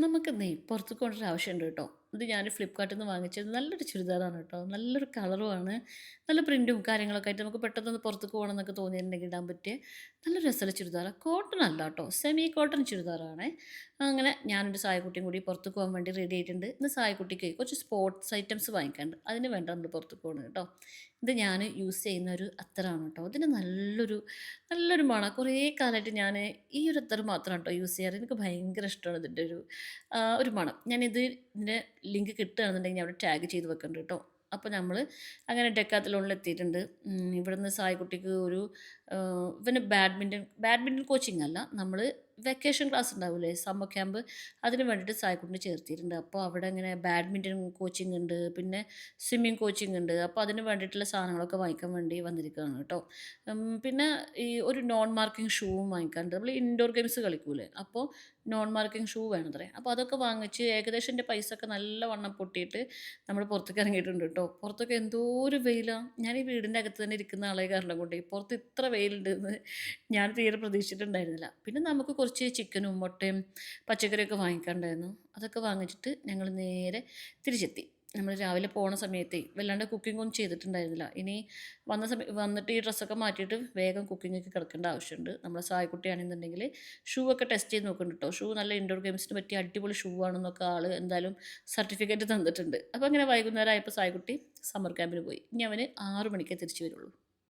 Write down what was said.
നമുക്കിന്നേ പുറത്ത് കൊണ്ടൊരു ആവശ്യമുണ്ട് കേട്ടോ. ഇത് ഞാൻ ഫ്ലിപ്കാർട്ടിൽ നിന്ന് വാങ്ങിച്ചത് നല്ലൊരു ചുരിദാറാണ് കേട്ടോ. നല്ലൊരു കളറുമാണ്. നല്ല പ്രിൻറ്റും കാര്യങ്ങളൊക്കെ ആയിട്ട് നമുക്ക് പെട്ടെന്നൊന്ന് പുറത്തേക്ക് പോകണം എന്നൊക്കെ തോന്നിയിട്ടുണ്ടെങ്കിൽ ഇടാൻ പറ്റിയ നല്ല രസമുള്ള ചുരിദാറാണ്. കോട്ടൺ അല്ല കേട്ടോ, സെമി കോട്ടൺ ചുരിദാറാണേ. അങ്ങനെ ഞാനൊരു സായക്കുട്ടിയും കൂടി പുറത്തേക്ക് പോകാൻ വേണ്ടി റെഡി ആയിട്ടുണ്ട്. ഇന്ന് സായക്കുട്ടിക്ക് കുറച്ച് സ്പോർട്സ് ഐറ്റംസ് വാങ്ങിക്കാനുണ്ട്. അതിന് വേണ്ട നമ്മൾ പുറത്തേക്ക് പോകുന്നത് കേട്ടോ. ഇത് ഞാൻ യൂസ് ചെയ്യുന്ന ഒരു അത്തറാണ് കേട്ടോ. ഇതിന് നല്ലൊരു മണം. കുറേ കാലമായിട്ട് ഞാൻ ഈ ഒരു അത്തർ മാത്രമാണ് കേട്ടോ യൂസ് ചെയ്യാറ്. എനിക്ക് ഭയങ്കര ഇഷ്ടമാണ് ഇതിൻ്റെ ഒരു മണം. ഇതിൻ്റെ ലിങ്ക് കിട്ടുകയാണെന്നുണ്ടെങ്കിൽ ഞാൻ അവിടെ ടാഗ് ചെയ്ത് വെക്കുന്നുണ്ട് കേട്ടോ. അപ്പോൾ നമ്മൾ അങ്ങനെ ഡെക്കാത്തലോണിൽ എത്തിയിട്ടുണ്ട്. ഇവിടുന്ന് സായിക്കുട്ടിക്ക് ഇവന് ബാഡ്മിൻ്റൺ കോച്ചിങ് അല്ല, നമ്മൾ വെക്കേഷൻ ക്ലാസ് ഉണ്ടാവില്ലേ, സമ്മർ ക്യാമ്പ്, അതിന് വേണ്ടിയിട്ട് സായിക്കുട്ടിനെ ചേർത്തിയിട്ടുണ്ട്. അപ്പോൾ അവിടെ ഇങ്ങനെ ബാഡ്മിൻ്റൺ കോച്ചിങ് ഉണ്ട്, പിന്നെ സ്വിമ്മിങ് കോച്ചിങ് ഉണ്ട്. അപ്പോൾ അതിന് വേണ്ടിയിട്ടുള്ള സാധനങ്ങളൊക്കെ വാങ്ങിക്കാൻ വേണ്ടി വന്നിരിക്കുകയാണ് കേട്ടോ. പിന്നെ ഈ ഒരു നോൺ മാർക്കിംഗ് ഷൂവും വാങ്ങിക്കാനുണ്ട്. നമ്മൾ ഇൻഡോർ ഗെയിംസ് കളിക്കൂലേ, അപ്പോൾ നോൺ മാർക്കിംഗ് ഷൂ വേണത്രേ. അപ്പോൾ അതൊക്കെ വാങ്ങിച്ച് ഏകദേശം എൻ്റെ പൈസയൊക്കെ നല്ലവണ്ണം പൊട്ടിയിട്ട് നമ്മൾ പുറത്തേക്ക് ഇറങ്ങിയിട്ടുണ്ട് കേട്ടോ. പുറത്തൊക്കെ എന്തോ ഒരു വെയിലാണ്. ഞാൻ ഈ വീടിൻ്റെ അകത്ത് തന്നെ ഇരിക്കുന്ന ആളെ കാരണം കൊണ്ട് പുറത്ത് ഇത്ര വെയിലുണ്ടെന്ന് ഞാൻ തീരെ പ്രതീക്ഷിച്ചിട്ടുണ്ടായിരുന്നില്ല. പിന്നെ നമുക്ക് കുറച്ച് ചിക്കനും മുട്ടയും പച്ചക്കറിയൊക്കെ വാങ്ങിക്കാനുണ്ടായിരുന്നു. അതൊക്കെ വാങ്ങിച്ചിട്ട് ഞങ്ങൾ നേരെ തിരിച്ചെത്തി. നമ്മൾ രാവിലെ പോണ സമയത്തേ വല്ലാണ്ട് കുക്കിംഗ് ഒന്നും ചെയ്തിട്ടുണ്ടായിരുന്നില്ല. ഇനി വന്നിട്ട് ഈ ഡ്രസ്സൊക്കെ മാറ്റിയിട്ട് വേഗം കുക്കിങ്ങൊക്കെ കിടക്കേണ്ട ആവശ്യമുണ്ട്. നമ്മളെ സായിക്കുട്ടിയാണെന്നുണ്ടെങ്കിൽ ഷൂ ഒക്കെ ടെസ്റ്റ് ചെയ്ത് നോക്കുന്നുണ്ട് കേട്ടോ. ഷൂ നല്ല ഇൻഡോർ ഗെയിംസിന് പറ്റിയ അടിപൊളി ഷൂ ആണെന്നൊക്കെ ആൾ എന്തായാലും സർട്ടിഫിക്കറ്റ് തന്നിട്ടുണ്ട്. അപ്പോൾ അങ്ങനെ വൈകുന്നേരം ആയപ്പോൾ സായിക്കുട്ടി സമ്മർ ക്യാമ്പിന് പോയി. ഇനി അവന് 6 മണിക്കേ തിരിച്ചു വരുള്ളൂ.